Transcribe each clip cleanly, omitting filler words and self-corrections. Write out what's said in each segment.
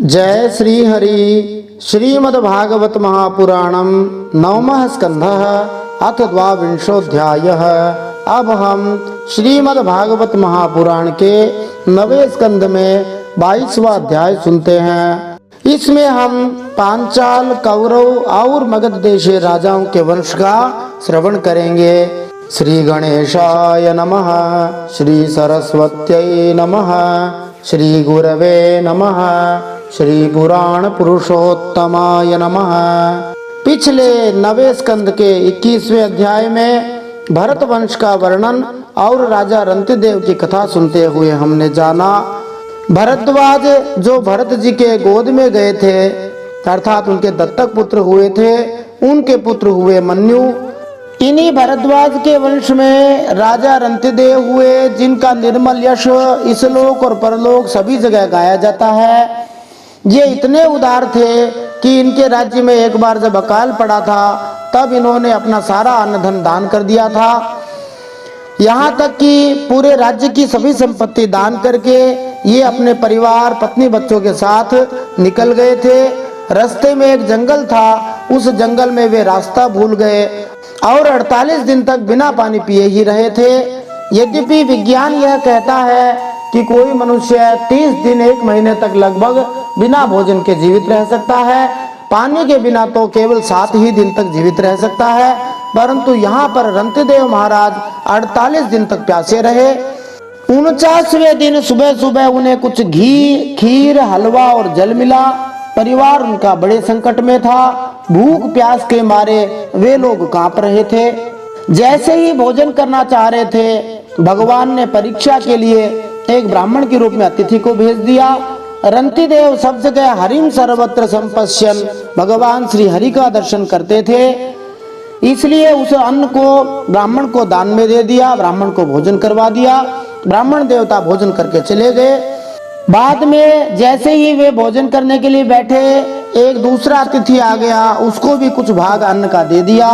जय श्री हरि। श्रीमद्भागवत महापुराणम नवमः स्कंधः अथ द्वाविंशोऽध्यायः। अब हम श्रीमद्भागवत महापुराण के नवे स्कंध में 22वां अध्याय सुनते हैं। इसमें हम पांचाल, कौरव और मगध देशीय राजाओं के वंश का श्रवण करेंगे। श्री गणेशाय नमः, श्री सरस्वत्यै नमः, श्री गुरवे नमः, श्री पुराण पुरुषोत्तमाय नमः। पिछले नवे स्कंद के 21वें अध्याय में भरत वंश का वर्णन और राजा रंतिदेव की कथा सुनते हुए हमने जाना भरद्वाज जो भरत जी के गोद में गए थे अर्थात उनके दत्तक पुत्र हुए थे, उनके पुत्र हुए मन्यु। इन्हीं भरद्वाज के वंश में राजा रंतिदेव हुए, जिनका निर्मल यश इस लोक और परलोक सभी जगह गाया जाता है। ये इतने उदार थे कि इनके राज्य में एक बार जब अकाल पड़ा था तब इन्होंने अपना सारा अन्न धन दान कर दिया था। यहाँ तक कि पूरे राज्य की सभी संपत्ति दान करके ये अपने परिवार, पत्नी, बच्चों के साथ निकल गए थे। रास्ते में एक जंगल था, उस जंगल में वे रास्ता भूल गए और 48 दिन तक बिना पानी पिए ही रहे थे। यद्यपि विज्ञान यह कहता है कि कोई मनुष्य 30 दिन 1 महीने तक लगभग बिना भोजन के जीवित रह सकता है, पानी के बिना तो केवल 7 ही दिन तक जीवित रह सकता है, परंतु यहाँ पर रंतिदेव महाराज 48 दिन तक प्यासे रहे। 49वें दिन सुबह सुबह उन्हें कुछ घी, खीर, हलवा और जल मिला। परिवार उनका बड़े संकट में था, भूख प्यास के मारे वे लोग कांप रहे थे। जैसे ही भोजन करना चाह रहे थे, भगवान ने परीक्षा के लिए एक ब्राह्मण के रूप में अतिथि को भेज दिया। रंतिदेव सब जगह हरिम सर्वत्र संपश्यन, भगवान श्री हरि का दर्शन करते थे, इसलिए उस अन्न को ब्राह्मण को दान में दे दिया, ब्राह्मण को भोजन करवा दिया। ब्राह्मण देवता भोजन करके चले गए। बाद में जैसे ही वे भोजन करने के लिए बैठे, एक दूसरा अतिथि आ गया, उसको भी कुछ भाग अन्न का दे दिया।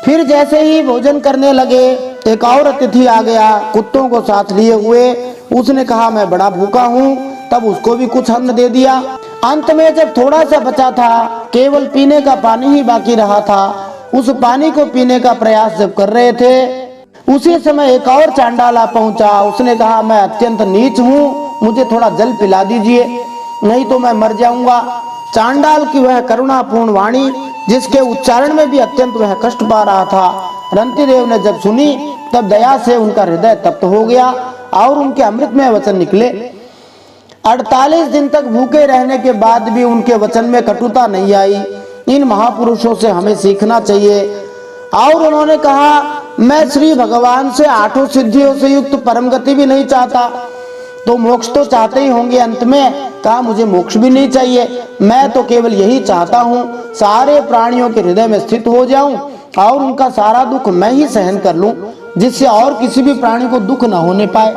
फिर जैसे ही भोजन करने लगे, एक और अतिथि आ गया, कुत्तों को साथ लिए हुए। उसने कहा मैं बड़ा भूखा हूँ, तब उसको भी कुछ अन्न दे दिया। अंत में जब थोड़ा सा बचा था, केवल पीने का पानी ही बाकी रहा था, उस पानी को पीने का प्रयास जब कर रहे थे, उसी समय एक और चांडाला पहुंचा। उसने कहा मैं अत्यंत नीच हूँ, मुझे थोड़ा जल पिला दीजिए, नहीं तो मैं मर जाऊंगा। चांडाल की वह करुणापूर्ण वाणी, जिसके उच्चारण में भी अत्यंत वह कष्ट पा रहा था, रंतिदेव ने जब सुनी तब दया से उनका हृदय तप्त हो गया और उनके अमृतमय वचन निकले। 48 दिन तक भूखे रहने के बाद भी उनके वचन में कटुता नहीं आई। इन महापुरुषों से हमें सीखना चाहिए। और उन्होंने कहा मैं श्री भगवान से 8 सिद्धियों से युक्त परम गति भी नहीं चाहता, तो मोक्ष तो चाहते ही होंगे। अंत में कहा मुझे मोक्ष भी नहीं चाहिए, मैं तो केवल यही चाहता हूँ सारे प्राणियों के हृदय में स्थित हो जाऊं और उनका सारा दुख मैं ही सहन कर लूं, जिससे और किसी भी प्राणी को दुख न होने पाए।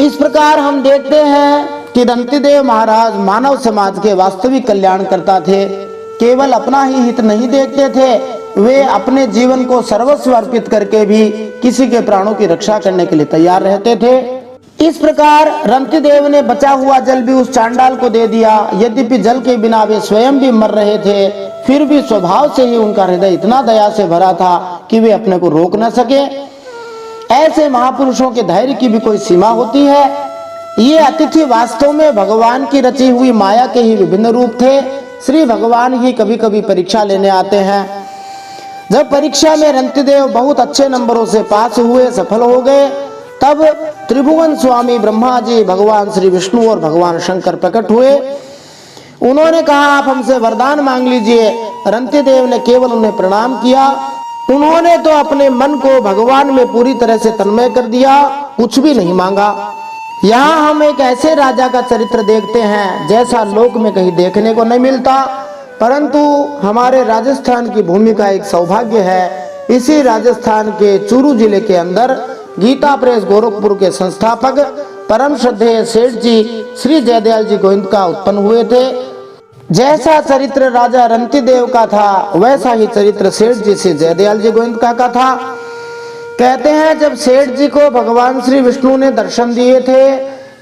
इस प्रकार हम देखते हैं कि रंतिदेव महाराज मानव समाज के वास्तविक कल्याण करता थे। केवल अपना ही हित नहीं देखते थे, वे अपने जीवन को सर्वस्व अर्पित करके भी किसी के प्राणों की रक्षा करने के लिए तैयार रहते थे। इस प्रकार रंतिदेव ने बचा हुआ जल भी उस चांडाल को दे दिया। यद्यपि जल के बिना वे स्वयं भी मर रहे थे, फिर भी स्वभाव से ही उनका हृदय इतना दया से भरा था कि वे अपने को रोक न सके। ऐसे महापुरुषों के धैर्य की भी कोई सीमा होती है। ये अतिथि वास्तव में भगवान की रची हुई माया के ही विभिन्न रूप थे। श्री भगवान ही कभी कभी परीक्षा लेने आते हैं। जब परीक्षा में रंतिदेव बहुत अच्छे नंबरों से पास हुए, सफल हो गए, तब त्रिभुवन स्वामी ब्रह्मा जी, भगवान श्री विष्णु और भगवान शंकर प्रकट हुए। उन्होंने कहा आप हमसे वरदान मांग लीजिए। रंतिदेव ने केवल उन्हें प्रणाम किया। उन्होंने तो अपने मन को भगवान में पूरी तरह से तन्मय कर दिया, कुछ भी नहीं मांगा। यहाँ हम एक ऐसे राजा का चरित्र देखते हैं जैसा लोक में कहीं देखने को नहीं मिलता, परंतु हमारे राजस्थान की भूमि का एक सौभाग्य है। इसी राजस्थान के चूरू जिले के अंदर गीता प्रेस गोरखपुर के संस्थापक परम श्रद्धेय सेठ जी श्री जयदयाल जी गोविंद का उत्पन्न हुए थे। जैसा चरित्र राजा रंतिदेव का था, वैसा ही चरित्र सेठ जी श्री जयदयाल जी गोविंद का था। कहते हैं जब सेठ जी को भगवान श्री विष्णु ने दर्शन दिए थे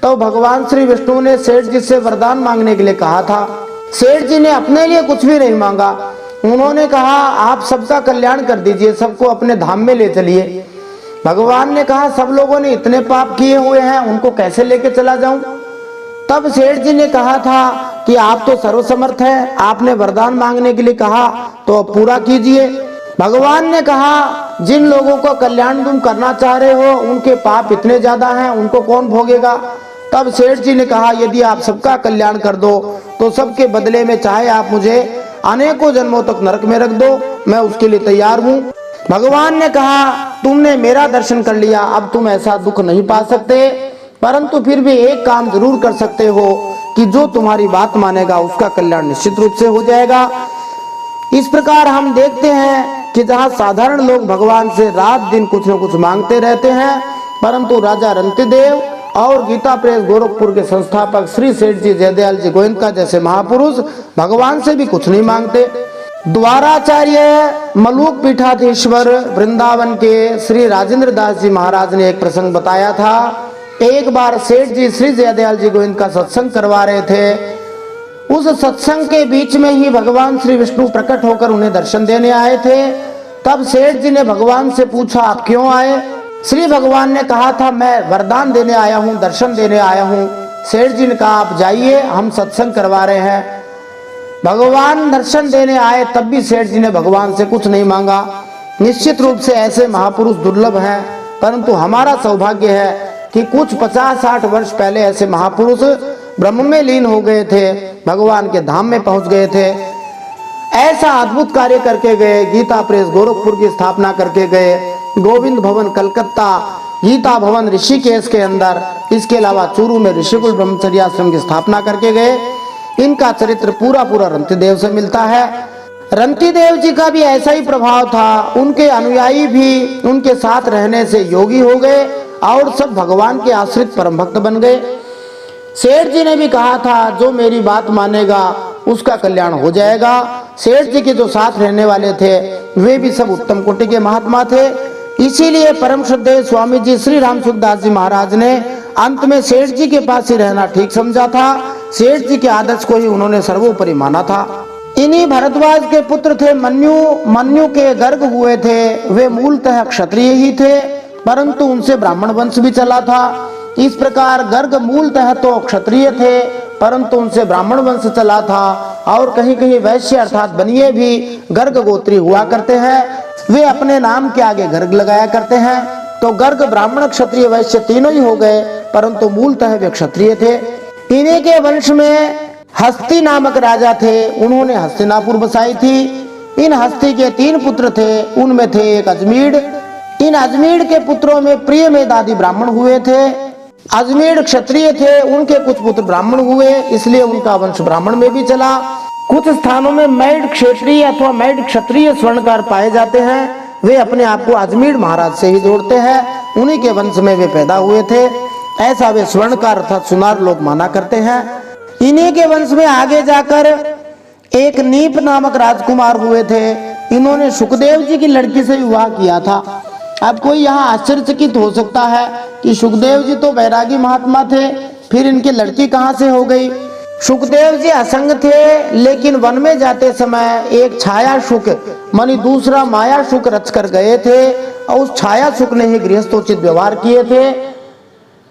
तो भगवान श्री विष्णु ने सेठ जी से वरदान मांगने के लिए कहा था। सेठ जी ने अपने लिए कुछ भी नहीं मांगा। उन्होंने कहा आप सबका कल्याण कर दीजिए, सबको अपने धाम में ले चलिए। भगवान ने कहा सब लोगों ने इतने पाप किए हुए हैं, उनको कैसे लेके चला जाऊं। तब सेठ जी ने कहा था कि आप तो सर्वसमर्थ हैं, आपने वरदान मांगने के लिए कहा तो अब पूरा कीजिए। भगवान ने कहा जिन लोगों को कल्याण तुम करना चाह रहे हो उनके पाप इतने ज्यादा हैं, उनको कौन भोगेगा। तब सेठ जी ने कहा यदि आप सबका कल्याण कर दो तो सबके बदले में चाहे आप मुझे अनेकों जन्मों तक नरक में रख दो, मैं उसके लिए तैयार हूँ। भगवान ने कहा तुमने मेरा दर्शन कर लिया, अब तुम ऐसा दुख नहीं पा सकते, परंतु फिर भी एक काम जरूर कर सकते हो कि जो तुम्हारी बात मानेगा उसका कल्याण निश्चित रूप से हो जाएगा। इस प्रकार हम देखते हैं कि जहाँ साधारण लोग भगवान से रात दिन कुछ न कुछ मांगते रहते हैं, परंतु राजा रंतिदेव और गीता प्रेस गोरखपुर के संस्थापक श्री सेठ जी जयदयाल जी गोयनका जैसे महापुरुष भगवान से भी कुछ नहीं मांगते। द्वाराचार्य मलूक पीठाधीश्वर वृंदावन के श्री राजेंद्र दास जी महाराज ने एक प्रसंग बताया था। एक बार सेठ जी श्री जयदयाल जी गोयनका सत्संग करवा रहे थे। उस सत्संग के बीच में ही भगवान श्री विष्णु प्रकट होकर उन्हें दर्शन देने आए थे। तब सेठ जी ने भगवान से पूछा आप क्यों आए। श्री भगवान ने कहा था मैं वरदान देने आया हूँ, दर्शन देने आया हूँ। सेठ जी ने कहा आप जाइए, हम सत्संग करवा रहे हैं। भगवान दर्शन देने आए, तब भी सेठ जी ने भगवान से कुछ नहीं मांगा। निश्चित रूप से ऐसे महापुरुष दुर्लभ हैं, परंतु हमारा सौभाग्य है कि कुछ 50-60 वर्ष पहले ऐसे महापुरुष ब्रह्म में लीन हो गए थे, भगवान के धाम में पहुंच गए थे। ऐसा अद्भुत कार्य करके गए, गीता प्रेस गोरखपुर की स्थापना करके गए, गोविंद भवन कलकत्ता, गीता भवन ऋषिकेश के अंदर, इसके अलावा चूरू में ऋषिकुल ब्रह्मचर्य आश्रम की स्थापना करके गए। इनका चरित्र पूरा रंतिदेव से मिलता है। रंतिदेव जी का भी ऐसा ही प्रभाव था, उनके अनुयायी भी उनके साथ रहने से योगी हो गए और सब भगवान के आश्रित परम भक्त बन गए। सेठ जी ने भी कहा था जो मेरी बात मानेगा उसका कल्याण हो जाएगा। सेठ जी के जो साथ रहने वाले थे वे भी सब उत्तम कोटि के महात्मा थे। इसीलिए परम श्रद्धेय स्वामी जी श्री राम सुखदास जी महाराज ने अंत में सेठ जी के पास ही रहना ठीक समझा था। सेठ जी के आदर्श को ही उन्होंने सर्वोपरि माना था। इन्हीं भरद्वाज के पुत्र थे मन्यु। मन्यु के गर्ग हुए थे, वे मूलतः क्षत्रिय ही थे, परंतु उनसे ब्राह्मण वंश भी चला था। इस प्रकार गर्ग मूलतः तो क्षत्रिय थे, परंतु उनसे ब्राह्मण वंश चला था और कहीं कहीं वैश्य अर्थात बनिए भी गर्ग गोत्री हुआ करते हैं। वे अपने नाम के आगे गर्ग लगाया करते हैं, तो गर्ग ब्राह्मण क्षत्रिय वैश्य तीनों ही हो गए, परंतु मूलतः वे क्षत्रिय थे। इन्हीं के वंश में हस्ती नामक राजा थे, उन्होंने हस्तिनापुर बसाई थी। इन हस्ती के 3 पुत्र थे, उनमें थे एक अजमीर। इन अजमीर के पुत्रों में प्रिय में आदि ब्राह्मण हुए थे। अजमीर क्षत्रिय थे, उनके कुछ पुत्र ब्राह्मण हुए, इसलिए उनका वंश ब्राह्मण में भी चला। कुछ स्थानों में मैड क्षेत्रीय अथवा मैड क्षत्रिय स्वर्णकार पाए जाते हैं, वे अपने आप को अजमीर महाराज से ही जोड़ते हैं, उन्हीं के वंश में वे पैदा हुए थे। ऐसा वे स्वर्णकार अर्थात सुनार लोग माना करते हैं। इन्हीं के वंश में आगे जाकर एक नीप नामक राजकुमार हुए थे। इन्होंने सुखदेव जी की लड़की से विवाह किया था। अब कोई यहाँ आश्चर्यचकित हो सकता है कि सुखदेव जी तो बैरागी महात्मा थे, फिर इनकी लड़की कहाँ से हो गई। सुखदेव जी असंग थे, लेकिन वन में जाते समय एक छाया शुक मानी दूसरा माया शुक रच कर गए थे और उस छाया शुक ने ही गृहस्थोचित व्यवहार किए थे।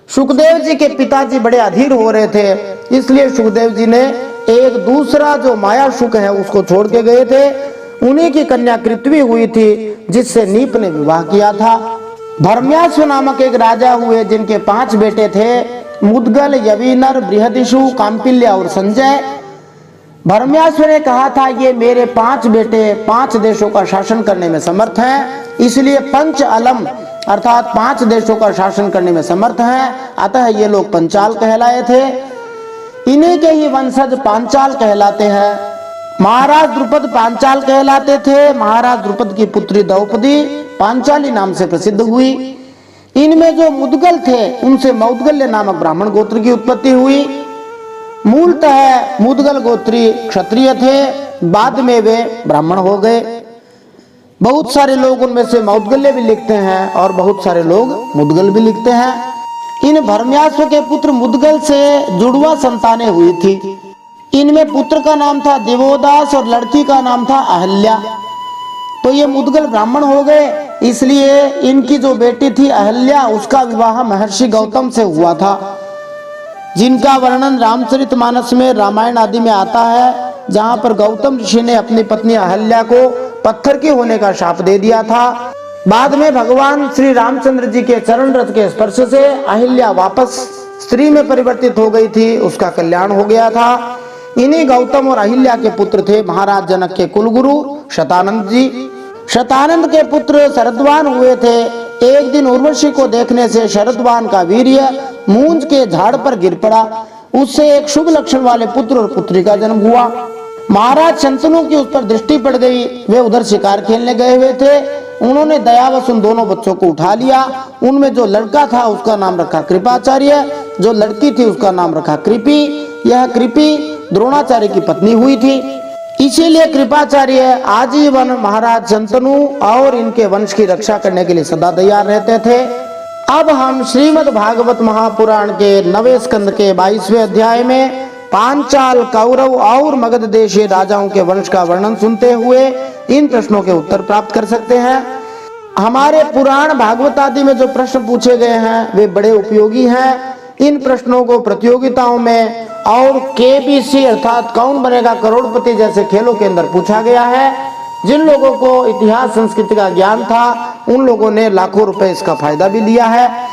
सुखदेव जी के पिताजी बड़े अधीर हो रहे थे, इसलिए सुखदेव जी ने एक दूसरा जो माया शुक है उसको छोड़ के गए थे। उन्हीं की कन्या कृत्वी हुई थी, जिससे नीप ने विवाह किया था। धर्म्यास्व नामक एक राजा हुए, जिनके 5 बेटे थे, मुद्गल, यवीनर, बृहदिशु, काम्पिल्य और संजय। धर्म्यास्व ने कहा था ये मेरे 5 बेटे 5 देशों का शासन करने में समर्थ हैं, इसलिए पंच अलम अर्थात 5 देशों का शासन करने में समर्थ हैं, अतः ये लोग पंचाल कहलाए थे। इन्हीं के ही वंशज पांचाल कहलाते हैं। महाराज द्रुपद पांचाल कहलाते थे। महाराज द्रुपद की पुत्री द्रौपदी पांचाली नाम से प्रसिद्ध हुई। इनमें जो मुद्गल थे उनसे मौद्गल्य नामक ब्राह्मण गोत्र की उत्पत्ति हुई। मूलतः मुद्गल गोत्री क्षत्रिय थे, बाद में वे ब्राह्मण हो गए। बहुत सारे लोग उनमें से मौद्गल्य भी लिखते हैं और बहुत सारे लोग मुद्गल भी लिखते हैं। इन भरम्यास्व के पुत्र मुद्गल से जुड़वा संतानें हुई थी। इनमें पुत्र का नाम था देवोदास और लड़की का नाम था अहल्या। तो ये मुद्गल ब्राह्मण हो गए, इसलिए इनकी जो बेटी थी अहल्या, उसका विवाह महर्षि गौतम से हुआ था, जिनका वर्णन रामचरितमानस में, रामायण आदि में आता है, जहां पर गौतम ऋषि ने अपनी पत्नी अहल्या को पत्थर की होने का शाप दे दिया था। बाद में भगवान श्री रामचंद्र जी के चरण रथ के स्पर्श से अहिल्या वापस स्त्री में परिवर्तित हो गई थी, उसका कल्याण हो गया था। इन्हीं गौतम और अहिल्या के पुत्र थे महाराज जनक के कुलगुरु शतानंद जी। शतानंद के पुत्र शरद्वान हुए थे। एक दिन उर्वशी को देखने से शरद्वान का वीर्य मूंज के झाड़ पर गिर पड़ा। उससे एक शुभ लक्षण वाले पुत्र और पुत्री का जन्म हुआ। महाराज शंतनु की उस पर दृष्टि पड़ गई। वे उधर शिकार खेलने गए हुए थे। उन्होंने दयावश उन दोनों बच्चों को उठा लिया। उनमें जो लड़का था उसका नाम रखा कृपाचार्य, जो लड़की थी उसका नाम रखा कृपी। यह कृपी द्रोणाचार्य की पत्नी हुई थी, इसीलिए कृपाचार्य आजीवन महाराज शंतनु और इनके वंश की रक्षा करने के लिए सदा तैयार रहते थे। अब हम श्रीमद् भागवत महापुराण के 9वें स्कंद के 22वें अध्याय में पांचाल, कौरव और मगध देशीय राजाओं के वंश का वर्णन सुनते हुए इन प्रश्नों के उत्तर प्राप्त कर सकते हैं। हमारे पुराण भागवत आदि में जो प्रश्न पूछे गए हैं वे बड़े उपयोगी हैं। इन प्रश्नों को प्रतियोगिताओं में और केबीसी अर्थात कौन बनेगा करोड़पति जैसे खेलों के अंदर पूछा गया है। जिन लोगों को इतिहास संस्कृति का ज्ञान था उन लोगों ने लाखों रुपए इसका फायदा भी लिया है।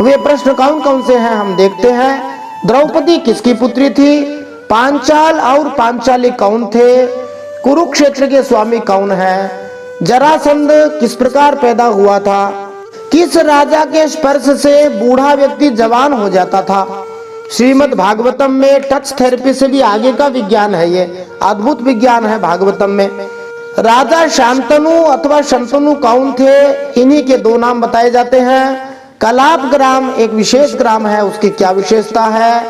वे प्रश्न कौन कौन से हैं हम देखते हैं। द्रौपदी किसकी पुत्री थी? पांचाल और पांचाली कौन थे? कुरुक्षेत्र के स्वामी कौन है? जरासंध किस प्रकार पैदा हुआ था? किस राजा के स्पर्श से बूढ़ा व्यक्ति जवान हो जाता था? श्रीमद् भागवतम में टच थेरेपी से भी आगे का विज्ञान है, ये अद्भुत विज्ञान है भागवतम में। राजा शांतनु अथवा शंतनु कौन थे? इन्हीं के 2 नाम बताए जाते हैं। कलाप ग्राम एक विशेष ग्राम है, उसकी क्या विशेषता है?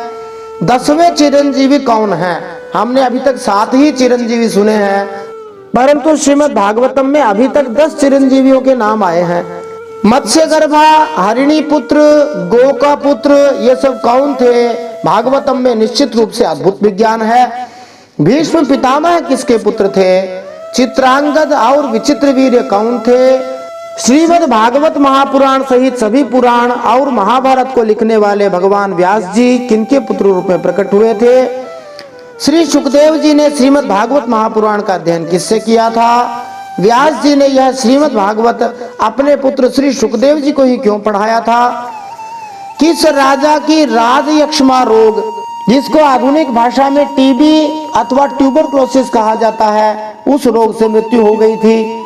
10वें चिरंजीवी कौन है? हमने अभी तक 7 ही चिरंजीवी सुने हैं, परंतु श्रीमद् भागवतम में अभी तक 10 चिरंजीवियों के नाम आए हैं। मत्स्यगर्भा, हरिणी पुत्र, गो का पुत्र, ये सब कौन थे? भागवतम में निश्चित रूप से अद्भुत विज्ञान है। भीष्म पितामह किसके पुत्र थे? चित्रांगद और विचित्रवीर्य कौन थे? श्रीमद् भागवत महापुराण सहित सभी पुराण और महाभारत को लिखने वाले भगवान व्यास जी किनके पुत्र रूप में प्रकट हुए थे? श्री सुखदेव जी ने श्रीमद् भागवत महापुराण का अध्ययन किससे किया था? व्यास जी ने यह श्रीमद् भागवत अपने पुत्र श्री सुखदेव जी को ही क्यों पढ़ाया था? किस राजा की राजयक्ष्मा रोग, जिसको आधुनिक भाषा में टीबी अथवा ट्यूबरक्लोसिस कहा जाता है, उस रोग से मृत्यु हो गई थी?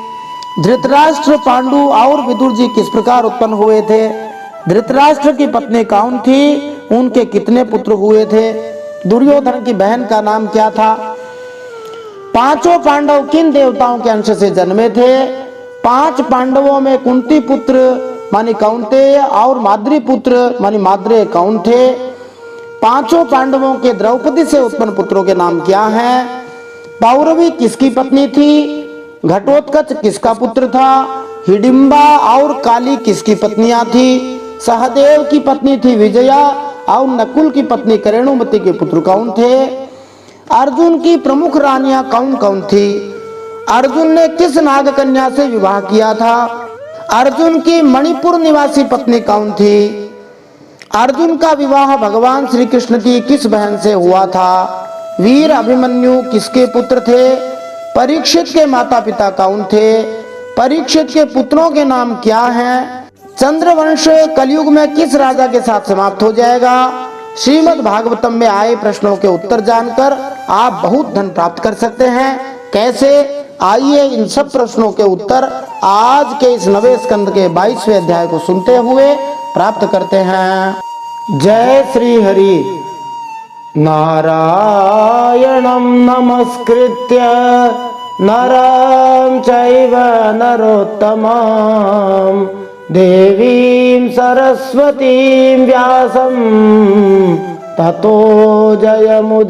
धृतराष्ट्र, पांडु और विदुर जी किस प्रकार उत्पन्न हुए थे? धृतराष्ट्र की पत्नी कौन थी? उनके कितने पुत्र हुए थे? दुर्योधन की बहन का नाम क्या था? 5 पांडव किन देवताओं के अंश से जन्मे थे? 5 पांडवों में कुंती पुत्र मानी कौंतेय और माद्री पुत्र मानी माद्रेय कौन थे? 5 पांडवों के द्रौपदी से उत्पन्न पुत्रों के नाम क्या हैं? पौरवी किसकी पत्नी थी? घटोत्कच किसका पुत्र था? हिडिंबा और काली किसकी पत्नियां थी? सहदेव की पत्नी थी विजया और नकुल की पत्नी करेणुमति के पुत्र कौन थे? अर्जुन की प्रमुख रानियां कौन कौन थी? अर्जुन ने किस नागकन्या से विवाह किया था? अर्जुन की मणिपुर निवासी पत्नी कौन थी? अर्जुन का विवाह भगवान श्री कृष्ण की किस बहन से हुआ था? वीर अभिमन्यु किसके पुत्र थे? परीक्षित के माता पिता कौन थे? परीक्षित के पुत्रों के नाम क्या हैं? चंद्रवंश कलयुग में किस राजा के साथ समाप्त हो जाएगा? श्रीमद् भागवतम में आए प्रश्नों के उत्तर जानकर आप बहुत धन प्राप्त कर सकते हैं। कैसे? आइए इन सब प्रश्नों के उत्तर आज के इस 9वें स्कंद के 22वें अध्याय को सुनते हुए प्राप्त करते हैं। जय श्री हरि। नारायणं नमस्कृत्य नरं चैव नरोत्तमं देवीं सरस्वतीं व्यासं ततो जयमुदीरयेत्।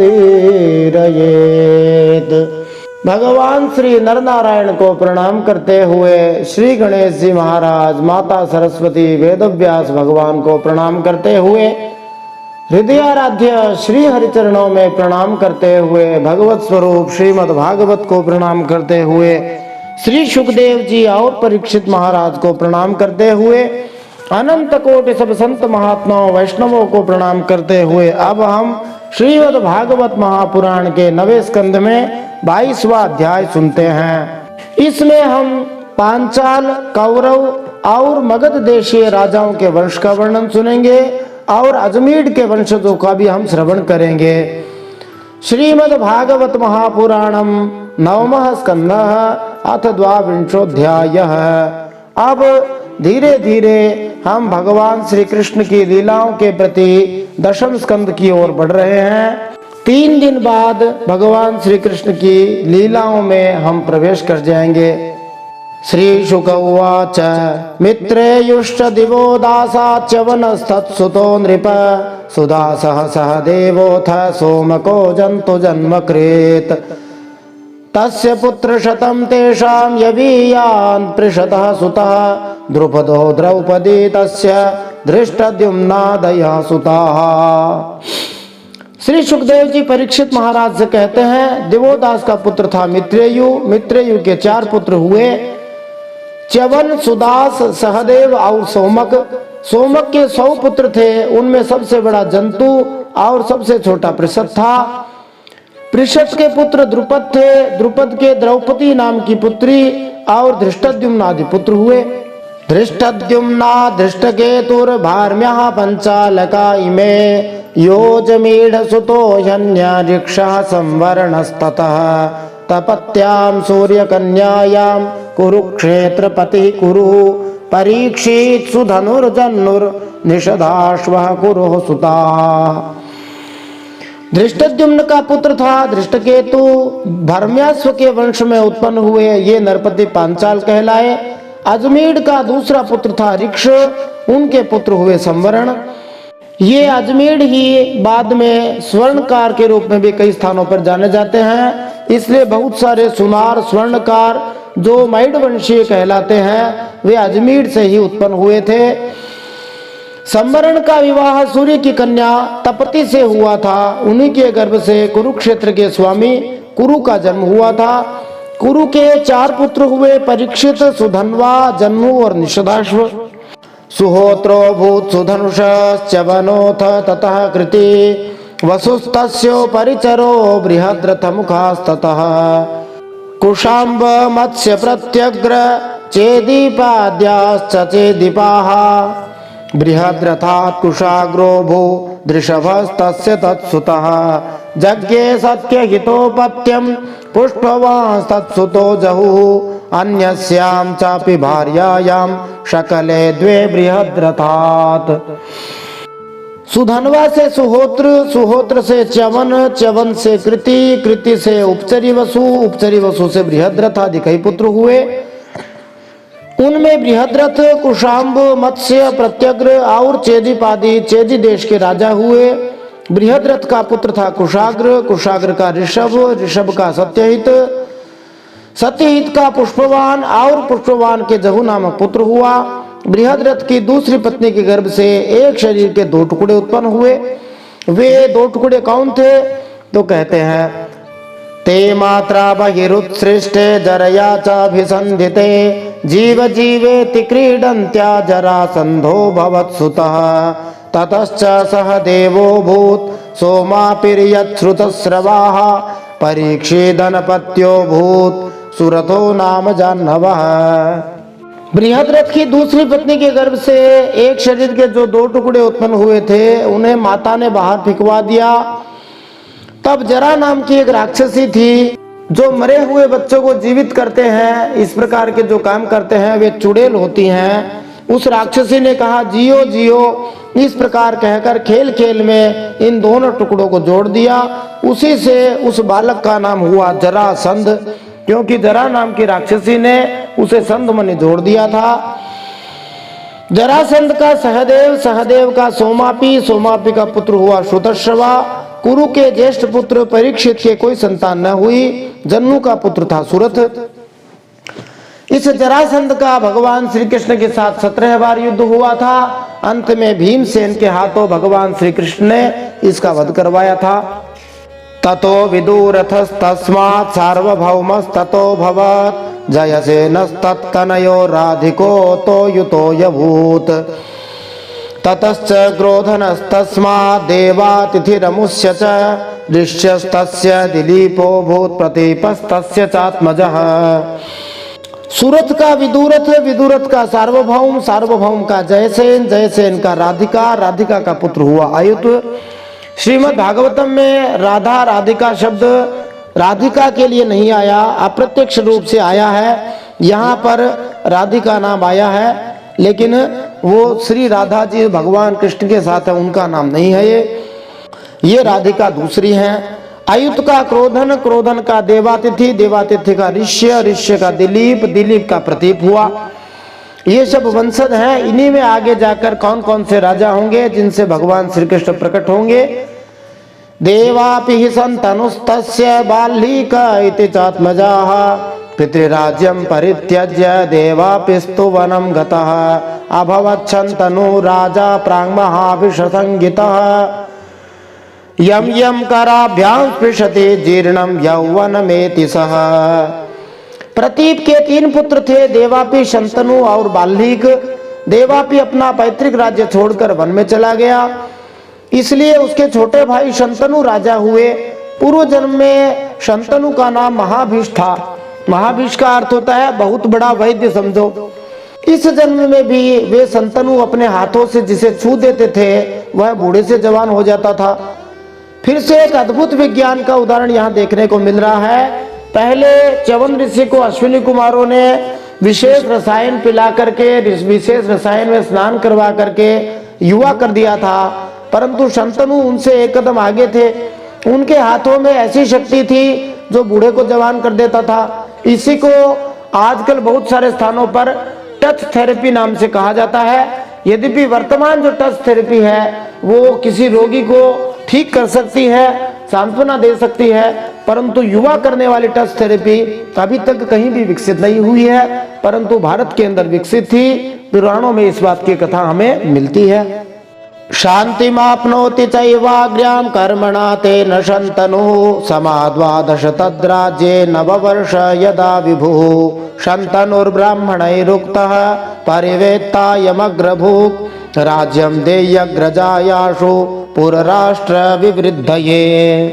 भगवान श्री नरनारायण को प्रणाम करते हुए श्री गणेश जी महाराज, माता सरस्वती, वेदव्यास भगवान को प्रणाम करते हुए, हृदयाराध्य श्री हरिचरणों में प्रणाम करते हुए, भगवत स्वरूप श्रीमद् भागवत को प्रणाम करते हुए, श्री सुखदेव जी और परीक्षित महाराज को प्रणाम करते हुए, अनंत कोटि सब संत महात्माओं वैष्णवों को प्रणाम करते हुए अब हम श्रीमद् भागवत महापुराण के 9वें स्कंद में 22वां अध्याय सुनते हैं। इसमें हम पांचाल, कौरव और मगध देशीय राजाओं के वंश का वर्णन सुनेंगे और अजमेर के वंशजों का भी हम श्रवण करेंगे। श्रीमद् भागवत महापुराणम 9वां स्कंद अथ 12वां अध्याय। अब धीरे धीरे हम भगवान श्री कृष्ण की लीलाओं के प्रति 10वें स्कंद की ओर बढ़ रहे हैं। 3 दिन बाद भगवान श्री कृष्ण की लीलाओं में हम प्रवेश कर जाएंगे। श्री शुक उवाच मित्रेयुश्च दिवो दासाच्च वनस्तत्सुतो नृप सुदासः सह देवोऽथ सोमको जन्तु जन्मकृत् तस्य पुत्र शतं तेषां यवीयान् पृषतः सुतः द्रुपदो द्रौपदी तस्य धृष्टद्युम्नादयः सुताः। श्री सुखदेव जी परीक्षित महाराज से कहते हैं, दिवोदास का पुत्र था मित्रेयु, मित्रेयु के 4 पुत्र हुए, च्यवन, सुदास, सहदेव और सोमक। सोमक के 100 पुत्र थे, उनमें सबसे बड़ा जंतु और सबसे छोटा पृषद था। पृषद के पुत्र द्रुपद थे, द्रुपद के द्रौपदी नाम की पुत्री और धृष्टद्युम्न आदि पुत्र हुए। धृष्टद्युम्ना धृष्टकेतुर्भार्म्यः पंचालका इमे योजमीढ सुतो ह्यन्यारिक्षः संवरणस्ततः तपत्यां सूर्यकन्यायां कुरुक्षेत्रपतिः कुरु परीक्षित सुधनुर्जन्नुर्निषधाश्वः कुरुः सुता। धृष्टद्युम्न का पुत्र था धृष्टकेतु, भर्म्याश्व के वंश में उत्पन्न हुए, ये नरपति पांचाल कहलाए। अजमेर का दूसरा पुत्र था ऋक्ष, उनके पुत्र हुए संवरण। ये अजमेर ही बाद में स्वर्णकार के रूप में भी कई स्थानों पर जाने जाते हैं, इसलिए बहुत सारे सुनार स्वर्णकार जो मैड वंशीय कहलाते हैं वे अजमेर से ही उत्पन्न हुए थे। संवरण का विवाह सूर्य की कन्या तपति से हुआ था, उन्हीं के गर्भ से कुरुक्षेत्र के स्वामी कुरु का जन्म हुआ था। कुरु के 4 पुत्र हुए, परीक्षित, सुधन्वा, जन्मु और निषधाश्व। सुहोत्रो भूत सुधनुषश्च्यवनोऽथ ततः कृति वसुस्तस्यो परिचरो बृहद्रथ मुखास्ततः कुशाम्ब मत्स्य प्रत्यग्र चेदीपाद्याश्च चेदीपाः बृहद्रथात् कुशाग्रो भू दृषभस्तस्य तत्सुतः जज्ञे सत्यहितोपत्यं पुष्पवांस्तत्सुतो जहुः अन्यस्यां चापि भार्यायां शकले 2 बृहद्रथात्। सुधनवा से सुहोत्र, सुहोत्र से च्यवन, च्यवन से कृति, कृति से उपचरी वसु, उपचरी वसु से बृहद्रथ आदि कई पुत्र हुए। उनमें बृहद्रथ, कुशाम्ब, मत्स्य, प्रत्यग्र और चेदीपादी चेदी देश के राजा हुए। बृहद्रथ का पुत्र था कुशाग्र, कुशाग्र का ऋषभ, ऋषभ का सत्यहित, सत्यहित का पुष्पवान और पुष्पवान के जहु नामक पुत्र हुआ। बृहद्रथ की दूसरी पत्नी के गर्भ से एक शरीर के 2 टुकड़े उत्पन्न हुए। वे 2 टुकड़े कौन थे? तो कहते हैं, ते मात्रा बहिरुत्सृष्टे जरया चाभिसन्धिते जीव जीवेति क्रीडन्त्या जरासन्धो भवत्सुतः ततश्च सह देवो भूत् सोमापिर्यच्छ्रुतस्रवाः परीक्षिदनपत्यो भूत् सुरथो नाम जाह्नवः। बृहद्रथ की दूसरी पत्नी के गर्भ से एक शरीर के जो 2 टुकड़े उत्पन्न हुए थे उन्हें माता ने बाहर फेंकवा दिया। तब जरा नाम की एक राक्षसी थी जो मरे हुए बच्चों को जीवित करते हैं, इस प्रकार के जो काम करते हैं वे चुड़ैल होती हैं। उस राक्षसी ने कहा जियो जियो, इस प्रकार कहकर खेल खेल में इन दोनों टुकड़ों को जोड़ दिया। उसी से उस बालक का नाम हुआ जरासंध, क्योंकि जरा नाम की राक्षसी ने उसे संध में जोड़ दिया था। जरासंध का सहदेव, सहदेव का सोमापी, सोमापी का पुत्र हुआ श्रुतश्रवा, कुरु के ज्येष्ठ पुत्र परीक्षित के कोई संतान न हुई। जन्नू का पुत्र था सुरथ। इस जरासंध का भगवान श्री कृष्ण के साथ 17 बार युद्ध हुआ था। अंत में भीमसेन के हाथों भगवान श्री कृष्ण ने इसका वध करवाया था। ततो विदुरथस्तस्मात् सार्वभौमस्ततो भवत् जयसेनस्तत्तनयो राधिको तो युतो यभूत् ततश्च क्रोधनस्तस्मात् देवातिथिरमुष्य च ऋष्यस्तस्य दिलीपो भूत् प्रतीपस्तस्य चात्मजः। सूरत का विदुरथ, विदुरथ का सार्वभौम, सार्वभौम का जयसेन, जयसेन का राधिका, राधिका का पुत्र हुआ आयुध। श्रीमद् भागवतम में राधा राधिका शब्द राधिका के लिए नहीं आया, अप्रत्यक्ष रूप से आया है। यहाँ पर राधिका नाम आया है, लेकिन वो श्री राधा जी भगवान कृष्ण के साथ है, उनका नाम नहीं है ये राधिका दूसरी है। आयुध का क्रोधन, क्रोधन का देवातिथि, देवातिथि का ऋष्य, ऋष्य का दिलीप, दिलीप का प्रतीप हुआ। ये सब वंशज हैं। इन्हीं में आगे जाकर कौन कौन से राजा होंगे जिनसे भगवान श्री कृष्ण प्रकट होंगे। देवापि संतनुस्तस्य बाल्लीका इति चात्मजाः पितृराज्यं परित्यज्य देवापिस्तु वनं गतः अभवत् शन्तनु राजा प्राङ्महाभिषसंगितः यम यम कराभ्याम स्पृशते जीर्णम यौवनमेति सह। प्रतीप के 3 पुत्र थे, देवापि, शंतनु और बाल्लीक। देवापि अपना पैतृक राज्य छोड़कर वन में चला गया, इसलिए उसके छोटे भाई शंतनु राजा हुए। पूर्व जन्म में शंतनु का नाम महाभीष था। महाभीष का अर्थ होता है बहुत बड़ा वैद्य, समझो। इस जन्म में भी वे शंतनु अपने हाथों से जिसे छू देते थे वह बूढ़े से जवान हो जाता था। फिर से एक अद्भुत विज्ञान का उदाहरण यहाँ देखने को मिल रहा है। पहले च्यवन ऋषि को अश्विनी कुमारों ने विशेष रसायन पिला करके, विशेष रसायन में स्नान करवा करके युवा कर दिया था, परंतु शंतनु उनसे एक कदम आगे थे। उनके हाथों में ऐसी शक्ति थी जो बूढ़े को जवान कर देता था। इसी को आजकल बहुत सारे स्थानों पर टच थेरेपी नाम से कहा जाता है। यद्यपि वर्तमान जो टच थेरेपी है वो किसी रोगी को ठीक कर सकती है, सांत्वना दे सकती है, परंतु युवा करने वाली टच थेरेपी अभी तक कहीं भी विकसित नहीं हुई है, परंतु भारत के अंदर विकसित थी। पुराणों में इस बात की कथा हमें मिलती है। शांतिमाप्नोति चैवाग्र्यां कर्मणा तेन शन्तनुः समाद्वादश तद्राज्ये नववर्ष यदा विभुः शन्तनुर्ब्राह्मणैरुक्तः परिवेत्तायमग्रभूत् राज्यं देयग्रजायाशु पुरराष्ट्र विवृद्धये।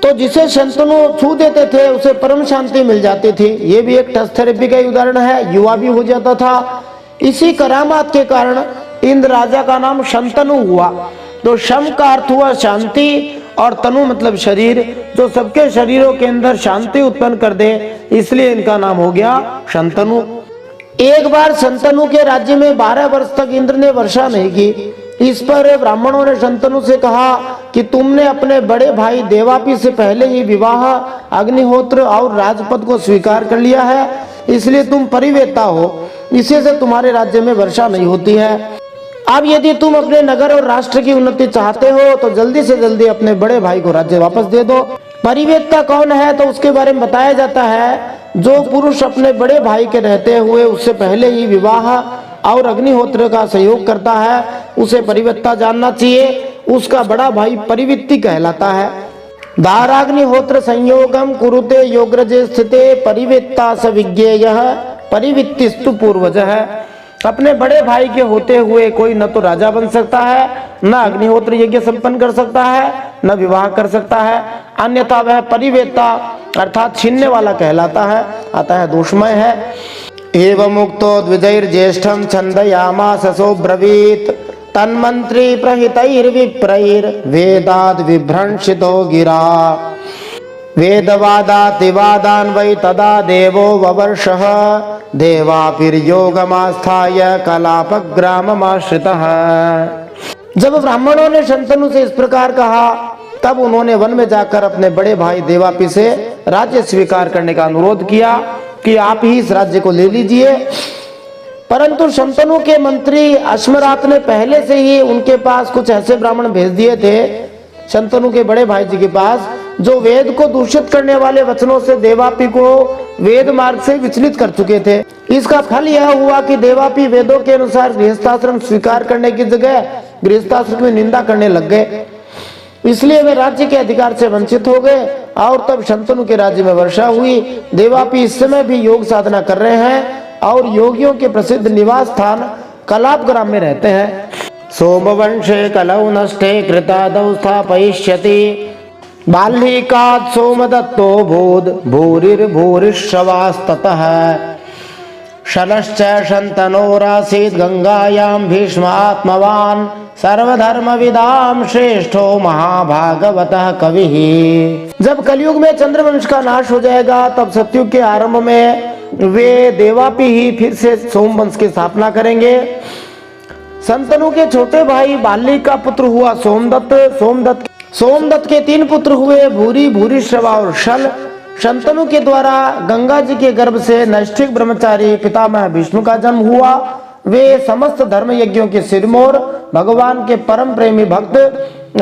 तो जिसे शंतनु छू देते थे उसे परम शांति मिल जाती थी। ये भी एक टच थेरेपी का उदाहरण है, युवा भी हो जाता था। इसी करामात के कारण इंद्र राजा का नाम शंतनु हुआ। तो शम का अर्थ हुआ शांति और तनु मतलब शरीर, जो सबके शरीरों के अंदर शांति उत्पन्न कर दे, इसलिए इनका नाम हो गया शंतनु। एक बार शंतनु के राज्य में 12 वर्ष तक इंद्र ने वर्षा नहीं की। इस पर ब्राह्मणों ने शंतनु से कहा कि तुमने अपने बड़े भाई देवापि से पहले ही विवाह, अग्निहोत्र और राजपद को स्वीकार कर लिया है, इसलिए तुम परिवेता हो, इसी से तुम्हारे राज्य में वर्षा नहीं होती है। अब यदि तुम अपने नगर और राष्ट्र की उन्नति चाहते हो तो जल्दी से जल्दी अपने बड़े भाई को राज्य वापस दे दो। परिवेता कौन है तो उसके बारे में बताया जाता है, जो पुरुष अपने बड़े भाई के रहते हुए उससे पहले ही विवाह और अग्निहोत्र का सहयोग करता है उसे परिवेता जानना चाहिए। उसका बड़ा भाई परिवित्ति कहलाता है। दाराग्निहोत्र संयोगम कुरुते योग्रजे स्थिते परिवेत्ता स विज्ञेयः परिवित्तिस्तु पूर्वजः। अपने बड़े भाई के होते हुए कोई न तो राजा बन सकता है, न अग्निहोत्र यज्ञ संपन्न कर सकता है, न विवाह कर सकता है, अन्यथा वह परिवेता अर्थात छीनने वाला कहलाता है, अतः दोषमय है। एवं मुक्तो द्विजैर्ज्येष्ठं छन्दयामास सोऽब्रवीत् तन्मन्त्री प्रहितैर्विप्रैर्वेदाद् विभ्रंशितो गिरा वेदवादातिवादान् वै तदा देवो ववर्षः देवापिर्योगमास्थाय कलापग्राममाश्रितः। जब ब्राह्मणों ने शंतनु से इस प्रकार कहा तब उन्होंने वन में जाकर अपने बड़े भाई देवापि से राज्य स्वीकार करने का अनुरोध किया कि आप ही इस राज्य को ले लीजिए। परंतु शंतनु के मंत्री अश्मरात ने पहले से ही उनके पास कुछ ऐसे ब्राह्मण भेज दिए थे। शंतनु के बड़े भाई जी के पास, जो वेद को दूषित करने वाले वचनों से देवापी को वेद मार्ग से विचलित कर चुके थे। इसका फल यह हुआ कि देवापी वेदों के अनुसार गृहस्थाश्रम स्वीकार करने की जगह गृहस्थाश्रम में निंदा करने लग गए। इसलिए वे राज्य के अधिकार से वंचित हो गए और तब शंतनु के राज्य में वर्षा हुई। देवापी इस समय भी योग साधना कर रहे हैं और योगियों के प्रसिद्ध निवास स्थान कलाप ग्राम में रहते हैं। सोमवंशे कलौ नष्टे कृतादौ स्थापयिष्यति बाल्लीकात् सोमदत्तो भूद् भूरिर्भूरिश्रवास्ततः शनश्च शन्तनोरासीत् गंगायां भीष्मात्मवान् सर्वधर्मविदां श्रेष्ठो महाभागवतः कविः। जब कलयुग में चंद्रवंश का नाश हो जाएगा तब सतयुग के आरंभ में वे देवापी ही फिर से सोमवंश की स्थापना करेंगे। शंतनु के छोटे भाई बाली का पुत्र हुआ सोमदत्त। सोमदत्त के 3 पुत्र हुए, भूरी, भूरिश्रवा और शल। शंतनु के द्वारा गंगा जी के गर्भ से नैष्ठिक ब्रह्मचारी पितामह भीष्म का जन्म हुआ। वे समस्त धर्म यज्ञों के सिरमौर, भगवान के परम प्रेमी भक्त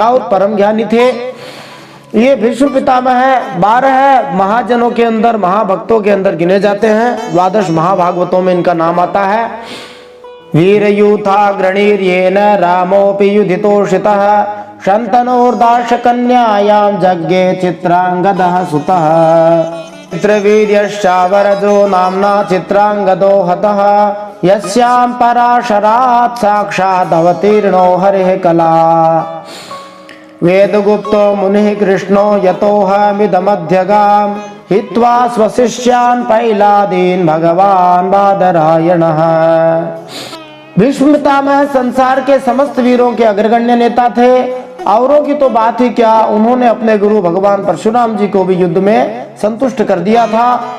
और परम ज्ञानी थे। ये भीष्म पितामह 12 महाजनों के अंदर, महाभक्तों के अंदर गिने जाते हैं। 12 महाभागवतों में इनका नाम आता है। वीरयूथाग्रणीर्येन रामोऽपि युधितोषितः शन्तनोर्दाश कन्यायां जज्ञे चित्रांगदः सुतः चित्रवीर्यश्चावरजो नाम्ना चित्रांगदो हतः यस्यां पराशरात् साक्षात् अवतीर्णो हरिः कला वेदगुप्तो मुनिः कृष्णो यतोऽहमिदमध्यगाम् हित्वा स्वशिष्यान् पैलादीन् भगवान् बादरायणः। भीष्म पितामह संसार के समस्त वीरों के अग्रगण्य नेता थे। औरों की तो बात ही क्या, उन्होंने अपने गुरु भगवान परशुराम जी को भी युद्ध में संतुष्ट कर दिया था।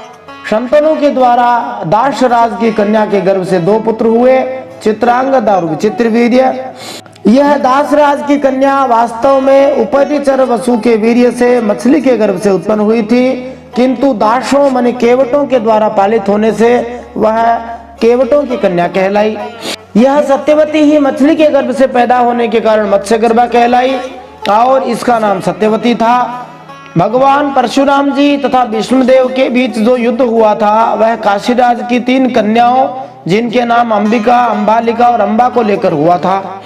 शंतनु के द्वारा दाशराज की कन्या के गर्भ से 2 पुत्र हुए, चित्रांगदा और विचित्रवीर्य। यह दासराज की कन्या वास्तव में उपरिचर वसु के वीर्य से मछली के गर्भ से उत्पन्न हुई थी, किंतु दासों माने केवटों के द्वारा पालित होने से वह केवटों की कन्या कहलाई। यह सत्यवती ही मछली के गर्भ से पैदा होने के कारण मत्स्य गर्भा कहलाई और इसका नाम सत्यवती था। भगवान परशुराम जी तथा विष्णुदेव के बीच जो युद्ध हुआ था वह काशीराज की 3 कन्याओं, जिनके नाम अंबिका, अंबालिका और अंबा को लेकर हुआ था।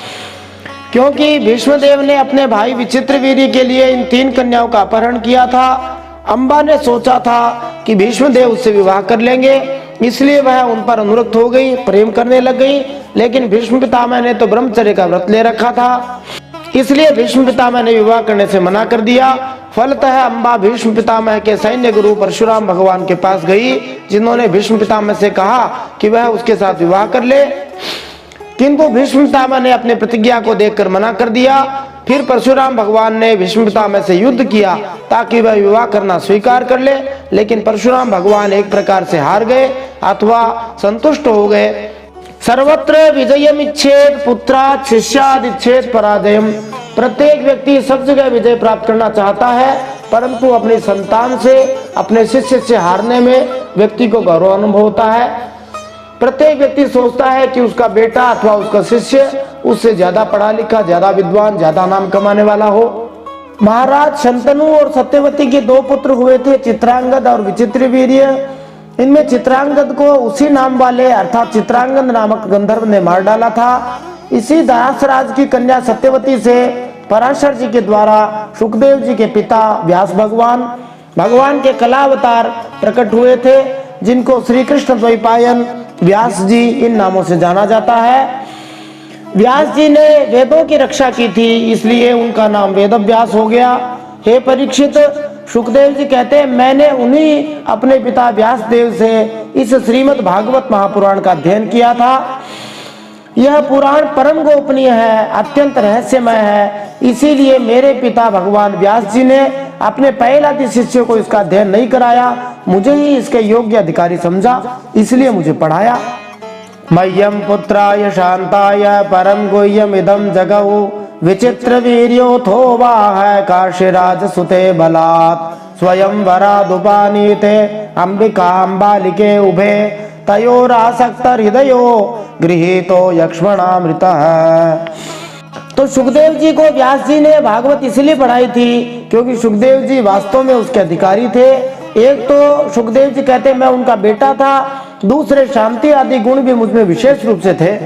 क्योंकि भीष्मदेव ने अपने भाई विचित्रवीर्य के लिए इन 3 कन्याओं का अपहरण किया था। अंबा ने सोचा था कि भीष्मदेव उससे विवाह कर लेंगे, इसलिए वह उन पर अनुरक्त हो गई, प्रेम करने लग गई। लेकिन भीष्म पितामह ने तो ब्रह्मचर्य का व्रत ले रखा था, इसलिए भीष्म पितामह ने विवाह करने से मना कर दिया। फलतः अंबा भीष्म पितामह के सैन्य गुरु परशुराम भगवान के पास गई, जिन्होंने भीष्म पितामह से कहा कि वह उसके साथ विवाह कर ले, किंतु भीष्म पितामह ने अपने प्रतिज्ञा को देखकर मना कर दिया। फिर परशुराम भगवान ने भीष्म पितामह से युद्ध किया ताकि वह विवाह करना स्वीकार कर ले, लेकिन परशुराम भगवान एक प्रकार से हार गए अथवा संतुष्ट हो गए। सर्वत्र विजयमिच्छेद पुत्रात् शिष्याद् इच्छेद पराजयम। प्रत्येक व्यक्ति सब जगह विजय प्राप्त करना चाहता है, परंतु अपनी संतान से, अपने शिष्य से हारने में व्यक्ति को गौरव अनुभव होता है। प्रत्येक व्यक्ति सोचता है कि उसका बेटा अथवा उसका शिष्य उससे ज्यादा पढ़ा लिखा, ज्यादा विद्वान, ज्यादा नाम कमाने वाला हो। महाराज शंतनु और सत्यवती के 2 पुत्र हुए थे, चित्रांगद और विचित्रवीर्य। इनमें चित्रांगद को उसी नाम वाले अर्थात चित्रांगद नामक गंधर्व ने मार डाला था। इसी दासराज की कन्या सत्यवती से पराशर जी के द्वारा सुखदेव जी के पिता व्यास भगवान के कलावतार प्रकट हुए थे, जिनको श्री कृष्ण द्वैपायन व्यास जी इन नामों से जाना जाता है। व्यास जी ने वेदों की रक्षा की थी, इसलिए उनका नाम वेदव्यास हो गया। हे परीक्षित, सुखदेव जी कहते हैं मैंने उन्हीं अपने पिता व्यास देव से इस श्रीमद् भागवत महापुराण का अध्ययन किया था। यह पुराण परम गोपनीय है, अत्यंत रहस्यमय है, इसीलिए मेरे पिता भगवान व्यास जी ने अपने पहलादि शिष्य को इसका अध्ययन नहीं कराया, मुझे ही इसके योग्य अधिकारी समझा, इसलिए मुझे पढ़ाया। मह्यम पुत्राय शांताय परम गुह्यम इदम जगऊ विचित्र वीर्योथो वाह काशीराज सुते बलात् स्वयं वरादुपानीते अंबिका अंबालिके उभे तयोरासक्त हृदयो गृहीतो यक्ष्मणामृतः। तो सुखदेव जी को व्यास जी ने भागवत इसलिए पढ़ाई थी क्योंकि सुखदेव जी वास्तव में उसके अधिकारी थे। एक तो सुखदेव जी कहते मैं उनका बेटा था, दूसरे शांति आदि गुण भी मुझमें विशेष रूप से थे।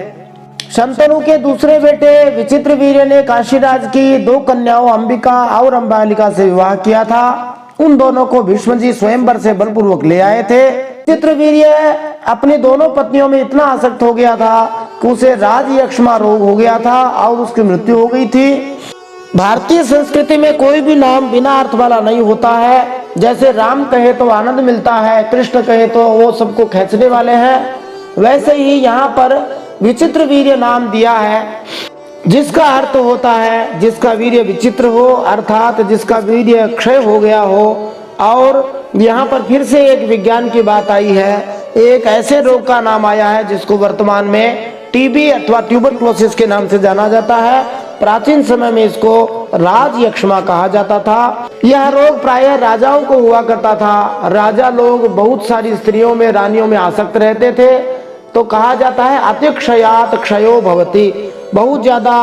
शंतनु के दूसरे बेटे विचित्रवीर्य ने काशीराज की 2 कन्याओं अंबिका और अंबालिका से विवाह किया था। उन दोनों को भीष्म जी स्वयंवर से बलपूर्वक ले आए थे। विचित्रवीर्य अपनी दोनों पत्नियों में इतना आसक्त हो गया था कि उसे राजयक्ष्मा रोग हो गया था और उसकी मृत्यु हो गई थी। भारतीय संस्कृति में कोई भी नाम बिना अर्थ वाला नहीं होता है। जैसे राम कहे तो आनंद मिलता है, कृष्ण कहे तो वो सबको खींचने वाले हैं, वैसे ही यहाँ पर विचित्रवीर्य नाम दिया है जिसका अर्थ होता है जिसका वीर्य विचित्र हो, अर्थात जिसका वीर्य क्षय हो गया हो। और यहाँ पर फिर से एक विज्ञान की बात आई है, एक ऐसे रोग का नाम आया है जिसको वर्तमान में टीबी अथवा ट्यूबरक्लोसिस के नाम से जाना जाता है। प्राचीन समय में इसको राजयक्ष्मा कहा जाता था। यह रोग प्रायः राजाओं को हुआ करता था। राजा लोग बहुत सारी स्त्रियों में, रानियों में आसक्त रहते थे, तो कहा जाता है अतिक्षयात क्षयो भवति। बहुत ज्यादा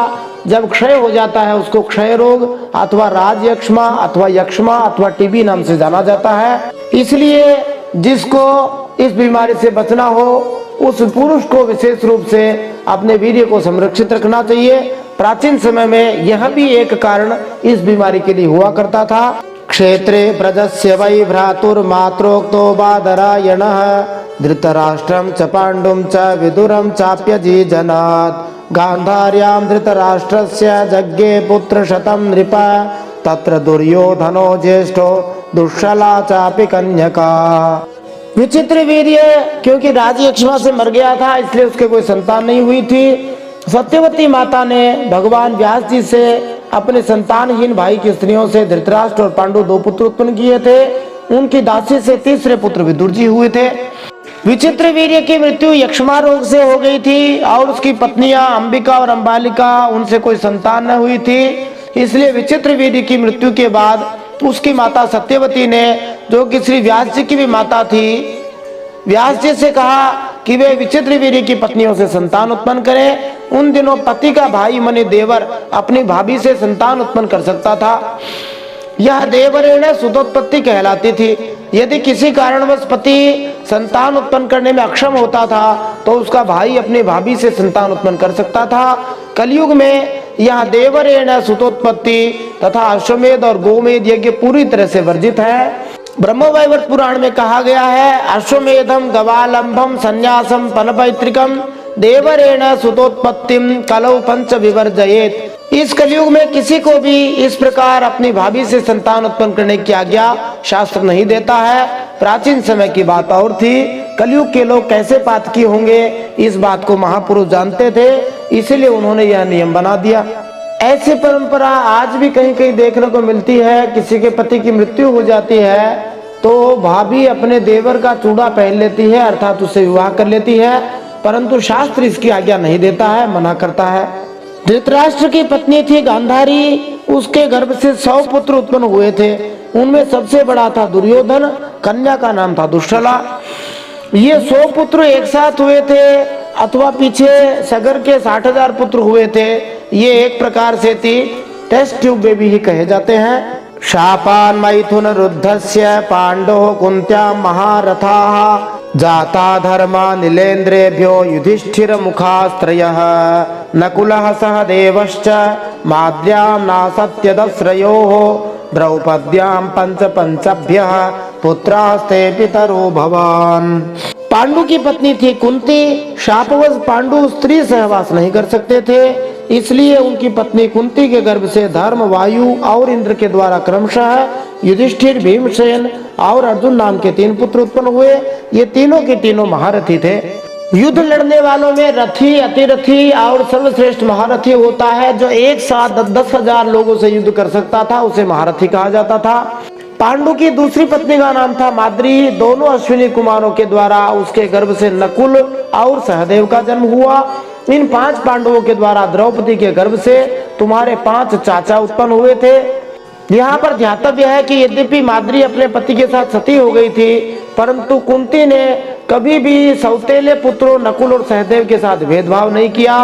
जब क्षय हो जाता है उसको क्षय रोग अथवा राजयक्ष्मा अथवा यक्ष्मा अथवा टीबी नाम से जाना जाता है। इसलिए जिसको इस बीमारी से बचना हो उस पुरुष को विशेष रूप से अपने वीर्य को संरक्षित रखना चाहिए। प्राचीन समय में यह भी एक कारण इस बीमारी के लिए हुआ करता था। क्षेत्रे प्रजस्य वै भ्रातुर्मात्रोक्तो बादरायणः धृतराष्ट्रं च पाण्डुं च विदुरं चाप्यजीजनात् गान्धार्यां धृतराष्ट्रस्य जज्ञे पुत्रशतं नृपा तत्र दुर्योधनो ज्येष्ठो दुःशला चापि कन्यका। विचित्रवीर्य क्योंकि राजयक्ष्मा से मर गया था इसलिए उसके कोई संतान नहीं हुई थी। सत्यवती माता ने भगवान व्यास जी से अपने संतानहीन भाई की स्त्रियों से धृतराष्ट्र और पांडु 2 पुत्र उत्पन्न किए थे। उनकी दासी से तीसरे पुत्र विदुर जी हुए थे। विचित्रवीर्य की मृत्यु यक्ष्मा रोग से हो गई थी और उसकी पत्नियां अंबिका और अंबालिका, उनसे कोई संतान न हुई थी। इसलिए विचित्रवीर्य की मृत्यु के बाद उसकी माता सत्यवती ने, जो कि श्री व्यास जी की भी माता थी, व्यास जी से कहा कि वे विचित्रवीर्य की पत्नियों से संतान उत्पन्न करें। उन दिनों पति का भाई माने देवर अपनी भाभी से संतान उत्पन्न कर सकता था। यह देवरेण सुतोत्पत्ति कहलाती थी। यदि किसी कारणवश पति संतान उत्पन्न करने में अक्षम होता था तो उसका भाई अपनी भाभी से संतान उत्पन्न कर सकता था। कलयुग में यह देवरेण सुतोत्पत्ति तथा अश्वमेध और गोमेध यज्ञ पूरी तरह से वर्जित है। ब्रह्मवैवर्त पुराण में कहा गया है अश्वमेधम गवालंबम संन्यासम पनपैत्रिकम देवरेण सुतोत्पत्तिम कलौ पंच विवर्जयेत। इस कलयुग में किसी को भी इस प्रकार अपनी भाभी से संतान उत्पन्न करने की आज्ञा शास्त्र नहीं देता है। प्राचीन समय की बात और थी, कलयुग के लोग कैसे पातकी होंगे इस बात को महापुरुष जानते थे, इसीलिए उन्होंने यह नियम बना दिया। ऐसी परंपरा आज भी कहीं कहीं देखने को मिलती है। किसी के पति की मृत्यु हो जाती है तो भाभी अपने देवर का चूड़ा पहन लेती है, अर्थात उससे विवाह कर लेती है, परंतु शास्त्र इसकी आज्ञा नहीं देता है, मना करता है। धृतराष्ट्र की पत्नी थी गांधारी, उसके गर्भ से 100 पुत्र उत्पन्न हुए थे। उनमें सबसे बड़ा था दुर्योधन, कन्या का नाम था दुःशला। ये 100 पुत्र एक साथ हुए थे अथवा पीछे सगर के 60,000 पुत्र हुए थे। ये एक प्रकार से थी टेस्ट ट्यूब बेबी ही कहे जाते हैं। शापान मैथुन रुद्धस्य पांडो कुंत्या महारथाः जाता धर्मा नीलेन्द्रेभ्यो युधिष्ठिर मुखास्त्रयः नकुलः सह देवश्च माद्र्यां नासत्यदस्रयोः द्रौपद्यां पंचभ्यः पुत्रास्ते पितरो भवान्। पांडु की पत्नी थी कुंती। शापवश पांडु स्त्री सहवास नहीं कर सकते थे, इसलिए उनकी पत्नी कुंती के गर्भ से धर्म, वायु और इंद्र के द्वारा क्रमशः युधिष्ठिर, भीमसेन और अर्जुन नाम के 3 पुत्र उत्पन्न हुए। ये तीनों के तीनों महारथी थे। युद्ध लड़ने वालों में रथी, अतिरथी और सर्वश्रेष्ठ महारथी होता है। जो एक साथ 10,000 लोगों से युद्ध कर सकता था उसे महारथी कहा जाता था। पांडु की दूसरी पत्नी का नाम था माद्री। दोनों अश्विनी कुमारों के द्वारा उसके गर्भ से नकुल और सहदेव का जन्म हुआ। इन 5 पांडवों के द्वारा द्रौपदी के गर्भ से तुम्हारे 5 चाचा उत्पन्न हुए थे। यहाँ पर ध्यातव्य है कि यद्यपि माद्री अपने पति के साथ सती हो गई थी, परंतु कुंती ने कभी भी सौतेले पुत्रों नकुल और सहदेव के साथ भेदभाव नहीं किया।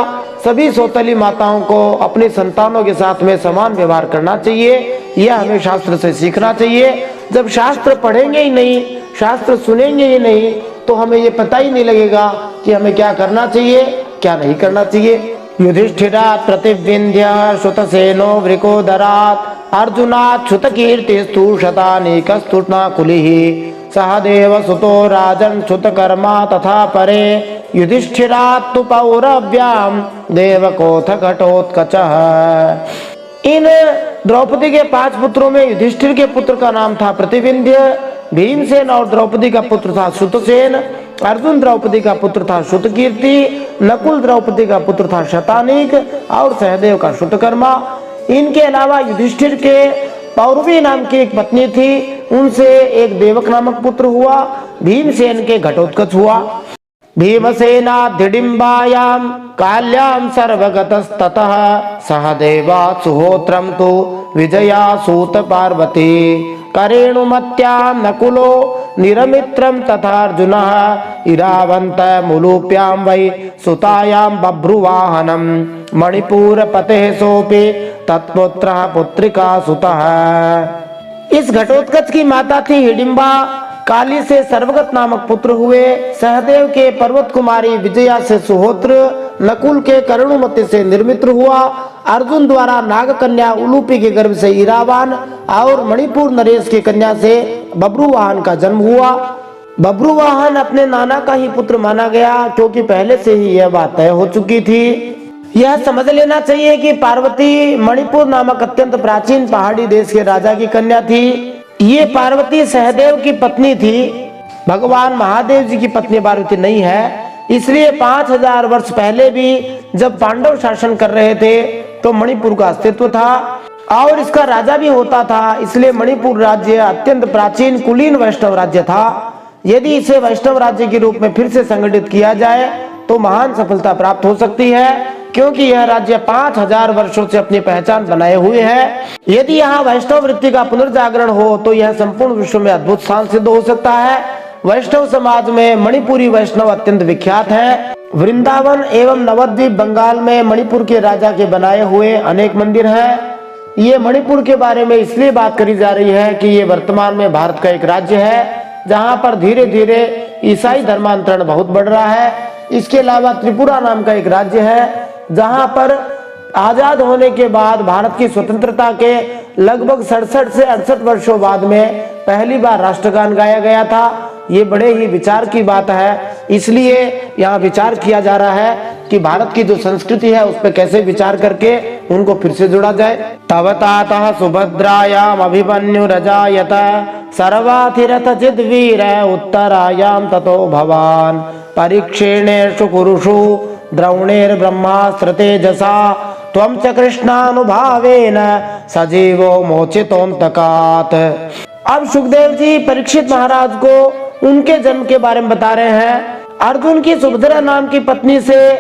सभी सौतेली माताओं को अपनी संतानों के साथ में समान व्यवहार करना चाहिए। यह हमें शास्त्र से सीखना चाहिए। जब शास्त्र पढ़ेंगे ही नहीं, शास्त्र सुनेंगे ही नहीं, तो हमें ये पता ही नहीं लगेगा कि हमें क्या करना चाहिए, क्या नहीं करना चाहिए। युधिष्ठिरात् प्रतिविंध्य श्रुतसेनो वृकोदरात् अर्जुनात् श्रुतकीर्तिस्तु शतानीकस्तुष्णाकुलिः सहदेव सुतो राजन् श्रुतकर्मा तथा परे युधिष्ठिरात् तु पौरव्यां देवकोऽथ घटोत्कचः। इन द्रौपदी के 5 पुत्रों में युधिष्ठिर के पुत्र का नाम था प्रतिविंध्य, भीमसेन और द्रौपदी का पुत्र था श्रुतसेन, अर्जुन द्रौपदी का पुत्र था श्रुतकीर्ति, नकुल द्रौपदी का पुत्र था शतानीक और सहदेव का श्रुतकर्मा। इनके अलावा युधिष्ठिर के पौरवी नाम की एक पत्नी थी, उनसे एक देवक नामक पुत्र हुआ। भीमसेन के घटोत्कच हुआ। भीमसेनाद्धिडिम्बायां काल्यां सर्वगतस्ततः सहदेवात् सुहोत्रं तु विजयासूत पार्वती करेणुमत्यां नकुलो निरमित्रं तथार्जुनः इरावन्तमुलूप्यां वै सुतायां बभ्रुवाहनं मणिपुरपतेः सोऽपि तत्पुत्रः पुत्रिका सुतः। इस घटोत्कच की माता थी हिडिंबा, काली से सर्वगत नामक पुत्र हुए। सहदेव के पर्वत कुमारी विजया से सुहोत्र, नकुल के करुणमति से निर्मित्र हुआ। अर्जुन द्वारा नाग कन्या उलूपी के गर्भ से इरावान और मणिपुर नरेश की कन्या से बब्रुवाहन का जन्म हुआ। बब्रुवाहन अपने नाना का ही पुत्र माना गया, क्योंकि पहले से ही यह बात तय हो चुकी थी। यह समझ लेना चाहिए कि पार्वती मणिपुर नामक अत्यंत प्राचीन पहाड़ी देश के राजा की कन्या थी। ये पार्वती सहदेव की पत्नी थी, भगवान महादेव जी की पत्नी पार्वती नहीं है। इसलिए 5000 वर्ष पहले भी जब पांडव शासन कर रहे थे तो मणिपुर का अस्तित्व था और इसका राजा भी होता था। इसलिए मणिपुर राज्य अत्यंत प्राचीन कुलीन वैष्णव राज्य था। यदि इसे वैष्णव राज्य के रूप में फिर से संगठित किया जाए तो महान सफलता प्राप्त हो सकती है, क्योंकि यह राज्य 5000 वर्षों से अपनी पहचान बनाए हुए है। यदि यहाँ वैष्णव वृत्ति का पुनर्जागरण हो तो यह संपूर्ण विश्व में अद्भुत स्थान सिद्ध हो सकता है। वैष्णव समाज में मणिपुरी वैष्णव अत्यंत विख्यात है। वृंदावन एवं नवद्वीप बंगाल में मणिपुर के राजा के बनाए हुए अनेक मंदिर हैं। ये मणिपुर के बारे में इसलिए बात करी जा रही है कि ये वर्तमान में भारत का एक राज्य है जहाँ पर धीरे धीरे ईसाई धर्मांतरण बहुत बढ़ रहा है। इसके अलावा त्रिपुरा नाम का एक राज्य है जहाँ पर आजाद होने के बाद भारत की स्वतंत्रता के लगभग 67 से 68 वर्षों बाद में पहली बार राष्ट्रगान गाया गया था। ये बड़े ही विचार की बात है, इसलिए यहाँ विचार किया जा रहा है कि भारत की जो संस्कृति है उस पर कैसे विचार करके उनको फिर से जोड़ा जाए। तवतातः सुभद्रायाम अभिमन्यु रजायत सर्वाधिरथ जिद्वीर उत्तरायाम ततो भवान परीक्षेणेषु कुरुषु द्रौणेर ब्रह्मास्त्र तेजसा त्वं च कृष्णानुभावेन सजीवो मोचितोऽन्तकात्। अब सुखदेव जी परीक्षित महाराज को उनके जन्म के बारे में बता रहे हैं। अर्जुन की सुभद्रा नाम की पत्नी से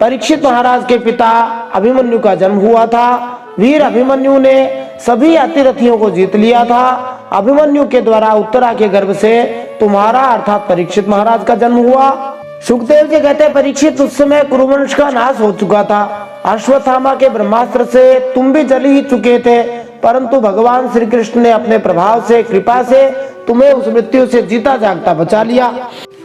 परीक्षित महाराज के पिता अभिमन्यु का जन्म हुआ था। वीर अभिमन्यु ने सभी अतिरथियों को जीत लिया था। अभिमन्यु के द्वारा उत्तरा के गर्भ से तुम्हारा अर्थात परीक्षित महाराज का जन्म हुआ। सुखदेव जी कहते हैं परीक्षित उस समय कुरुवंश का नाश हो चुका था। अश्वत्थामा के ब्रह्मास्त्र से तुम भी जल ही चुके थे, परंतु भगवान श्री कृष्ण ने अपने प्रभाव से कृपा से तुम्हें उस मृत्यु से जीता जागता बचा लिया।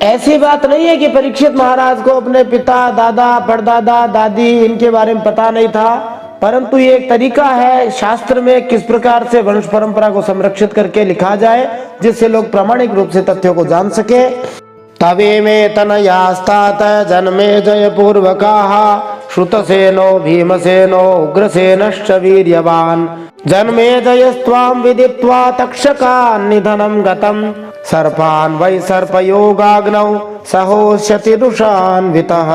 ऐसी बात नहीं है कि परीक्षित महाराज को अपने पिता, दादा, परदादा, दादी इनके बारे में पता नहीं था, परंतु ये एक तरीका है शास्त्र में किस प्रकार से वंश परंपरा को संरक्षित करके लिखा जाए जिससे लोग प्रामाणिक रूप से तथ्यों को जान सके। तवे में तनयास्तात जन्मे जय पूर्वकाः श्रुतसेनो भीमसेनो उग्रसेनश्च वीर्यवान् जन्मे जयस्त्वां विदित्वा तक्षकान् निधनं गतं सर्पान् वै सर्पयोगाग्नौ सहोष्यतिरुषान्वितः।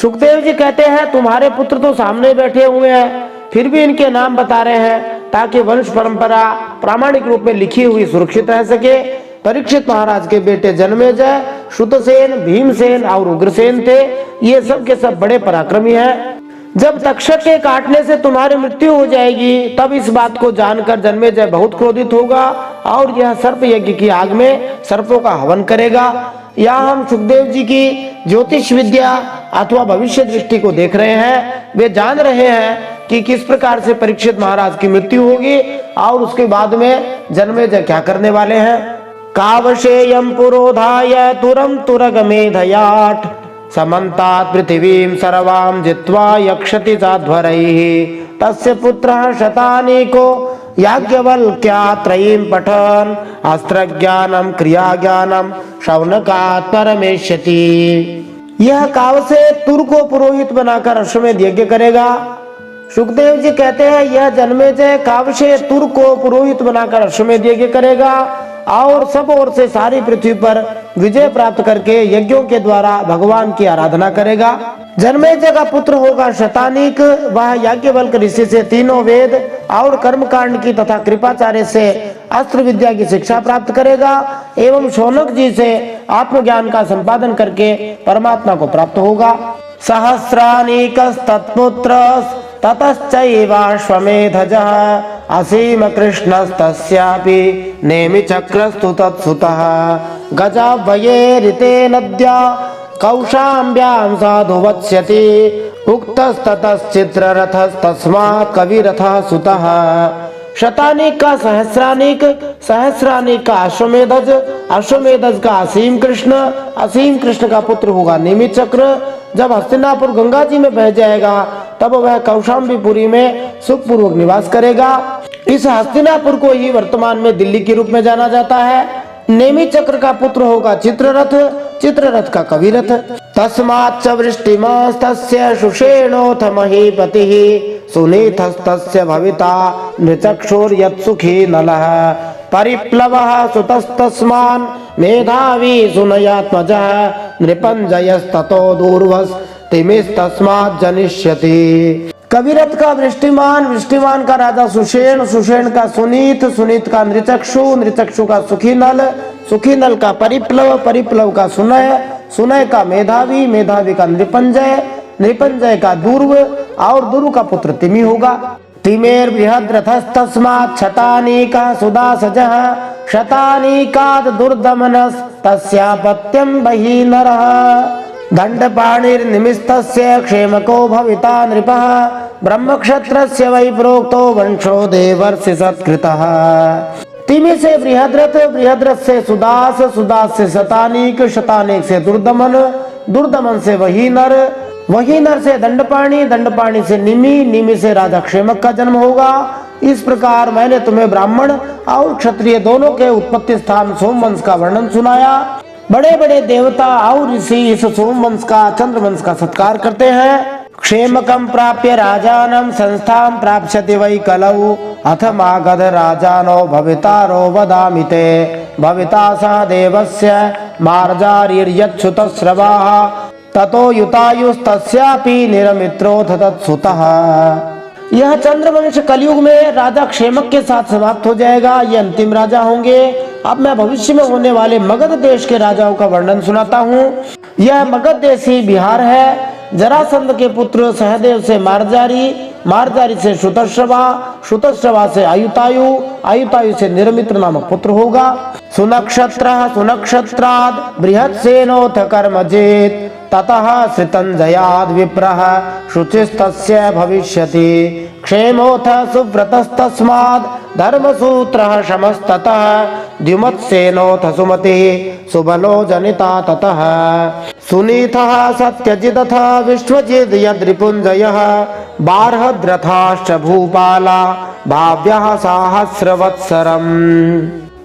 सुखदेव जी कहते हैं तुम्हारे पुत्र तो सामने बैठे हुए हैं, फिर भी इनके नाम बता रहे हैं ताकि वंश परंपरा प्रामाणिक रूप में लिखी हुई सुरक्षित रह सके। परीक्षित महाराज के बेटे जन्मेजय, श्रुतसेन, भीमसेन और उग्रसेन थे। ये सब के सब बड़े पराक्रमी हैं। जब तक्षक के काटने से तुम्हारी मृत्यु हो जाएगी तब इस बात को जानकर जन्मेजय बहुत क्रोधित होगा और यह सर्प यज्ञ की आग में सर्पों का हवन करेगा। यहाँ हम सुखदेव जी की ज्योतिष विद्या अथवा भविष्य दृष्टि को देख रहे हैं, वे जान रहे हैं कि किस प्रकार से परीक्षित महाराज की मृत्यु होगी और उसके बाद में जन्मेजय क्या करने वाले हैं। कावशेयम पुरोधाय तुरम तुरग मेधयाट समन्तात् पृथिवीं सर्वां जित्वा यक्षति चाध्वरैः तस्य पुत्रः शतानीको याज्ञवल्क्या त्रयीं पठन् अस्त्रज्ञानं क्रियाज्ञानं शौनकात् परमेष्यति। यह काव से तुर को पुरोहित बनाकर अश्वमेध यज्ञ करेगा। सुखदेव जी कहते हैं यह जन्मेजय काव से तुर को पुरोहित बनाकर अश्वमेध यज्ञ करेगा और सब ओर से सारी पृथ्वी पर विजय प्राप्त करके यज्ञों के द्वारा भगवान की आराधना करेगा। जन्मेजय का पुत्र होगा शतानीक, वह याज्ञवल्क ऋषि से तीनों वेद और कर्मकांड की तथा कृपाचार्य से अस्त्र विद्या की शिक्षा प्राप्त करेगा एवं शौनक जी से आत्मज्ञान का संपादन करके परमात्मा को प्राप्त होगा। सहस्रानीकस्तत्पुत्रः ततश्चैवाश्वमेधजः असीम कृष्णस्तस्यापि नेमिचक्रस्तु तत्सुतः गजाभये ऋते नद्या कौशाम्ब्यां साधु वत्स्यति उक्तस्ततश्चित्ररथस्तस्मात् कविरथः सुतः। शतानीक का सहस्रानीक, सहस्रानीक का अश्वमेधज, अश्वमेधज का असीम कृष्ण का पुत्र होगा नेमि चक्र। जब हस्तिनापुर गंगा जी में बह जाएगा तब वह कौशाम्बीपुरी में सुखपूर्वक निवास करेगा। इस हस्तिनापुर को ही वर्तमान में दिल्ली के रूप में जाना जाता है। नेमि चक्र का पुत्र होगा चित्ररथ, चित्ररथ का कविरथ। तस्माच्च वृष्टिमस्तस्य सुषेणोऽथ महीपतिः सुनीतस्तस्य भविता नृचक्षुर्यत्सुखी नलः परिप्लवः सुतस्तस्मान् मेधावी सुनयात्मजः नृपञ्जयस्ततो दूर्वस् तिमिस्तस्मात् जनिष्यति। कविरथ का वृष्टिमान, वृष्टिमान का राजा सुषेण, सुषेण का सुनीत, सुनीत का नृचक्षु, नृचक्षु का सुखीनल, सुखीनल का परिप्लव, परिप्लव का सुनय, सुनय का मेधावी, मेधावी का नृपंजय, नृपंजय का दूर्व और दूर्व का पुत्र तिमि होगा। तिमेर बृहद्रथस्तस्मात् शतानीकः सुदासजः शतानीकात् दुर्दमनस् तस्यापत्यं बहि नरः दण्डपाणिर्निमिस्तस्य क्षेमको भविता नृपः ब्रह्मक्षत्रस्य वै प्रोक्तो वंशो देवर्षि सत्कृतः। तिमि से बृहद्रथ, बृहद्रथ से सुदास, सुदास से शतानीक, शतानीक से दुर्दमन, दुर्दमन से वही नर, वही नर से दंडपाणी, दंडपाणी से निमि, निमि से राजा क्षेमक का जन्म होगा। इस प्रकार मैंने तुम्हें ब्राह्मण और क्षत्रिय दोनों के उत्पत्ति स्थान सोमवंश का वर्णन सुनाया। बड़े बड़े देवता और ऋषि इस सोमवंश का, चंद्रवंश का सत्कार करते हैं। क्षेमकं प्राप्य राजानं संस्थां प्राप्स्यति वै कलौ अथ मागध राजानो भवितारो वदामि ते भविता सह देवस्य मार्जारीर्यच्छुतस्रवाः ततो युतायुस्तस्यापि निरमित्रोऽथ तत्सुतः। यह चंद्रवंश कलयुग में राजा क्षेमक के साथ समाप्त हो जाएगा। ये अंतिम राजा होंगे। अब मैं भविष्य में होने वाले मगध देश के राजाओं का वर्णन सुनाता हूँ। यह मगध देश ही बिहार है। जरासंध के पुत्र सहदेव से मार्जारी, मार्जारी से शुतश्रवा, शुतश्रवा से आयुतायु, आयुतायु से निरमित्र नामक पुत्र होगा। सुनक्षत्रः सुनक्षत्राद् बृहत्सेनोऽथ कर्मजित् ततः श्रितञ्जयाद् विप्रः शुचिस्तस्य भविष्यति क्षेमोऽथ सुव्रतस्तस्माद् धर्मसूत्रः शमस्ततः द्युमत्सेनोऽथ सुमतिः सुबलो जनिता ततः सुनीतः सत्यजिदथ विश्वजिद् यद्रिपुञ्जयः बार्हद्रथाश्च भूपाला भाव्यः साहस्रवत्सरम्।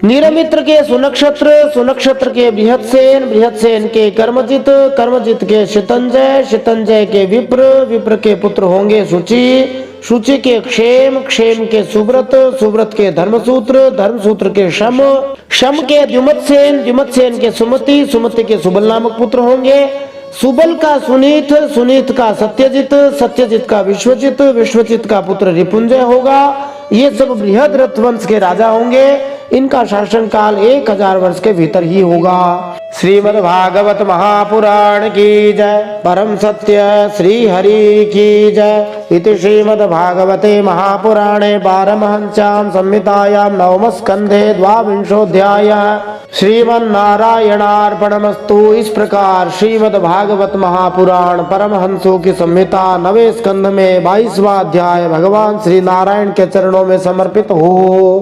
निरमित्र के सुनक्षत्र, सुनक्षत्र के बृहत्सेन, बृहत्सेन के कर्मजित, कर्मजित के शितंजय, शितंजय के विप्र, विप्र के पुत्र होंगे शुचि, शुचि के क्षेम, क्षेम के सुव्रत, सुव्रत के धर्मसूत्र, धर्मसूत्र के शम, शम के द्युमत्सेन, द्युमत्सेन के सुमति, सुमति के सुबल नामक पुत्र होंगे। सुबल का सुनीत, सुनीत का सत्यजित, सत्यजित का विश्वजित, विश्वजित का पुत्र रिपुंजय होगा। ये सब बृहद रथ वंश के राजा होंगे। इनका शासन काल 1000 वर्ष के भीतर ही होगा। श्रीमद् भागवत महापुराण की जय। परम सत्य श्री हरि की जय। इति श्रीमद् भागवते महापुराणे पारमहंस्यां संहितायां नवमस्कन्धे 22 अध्यायः। श्रीमन नारायणार्पणमस्तु। इस प्रकार श्रीमद् भागवत महापुराण परमहंसों की संहिता 9वें स्कंध में 22वां अध्याय भगवान श्री नारायण के चरणों में समर्पित हो।